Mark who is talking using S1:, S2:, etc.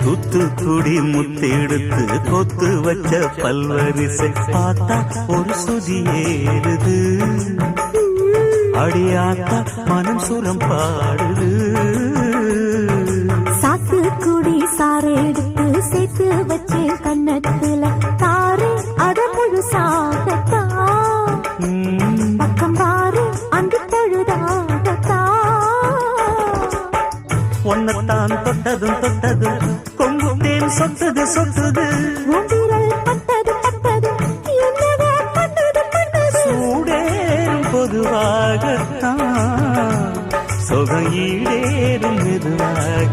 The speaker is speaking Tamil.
S1: தூத்துக்குடி முத்தெடுத்து கொத்து வச்ச பல்வரிசை பார்த்தா ஒரு சுதி ஏறுது அடியாத்தா மனம் சுரம் பாடுது
S2: சாத்துக்குடி சாறு எடுத்து சேர்த்து வச்சு கண்ணத்துல தாரு அத முழுசாகத்தா பக்கம் பாரு அந்த பழுதாகத்தா
S1: ஒன்னத்தான் தொட்டதும் தொட்டதும் கொங்கு தேன் சொத்துது சொத்துது
S2: உந்திரல் பட்டது பட்டது என்னவோ பண்ணது பண்ணது
S1: சூடேறும் பொதுவாகத்தான் சொகம் ஈடேறும் மெதுவாக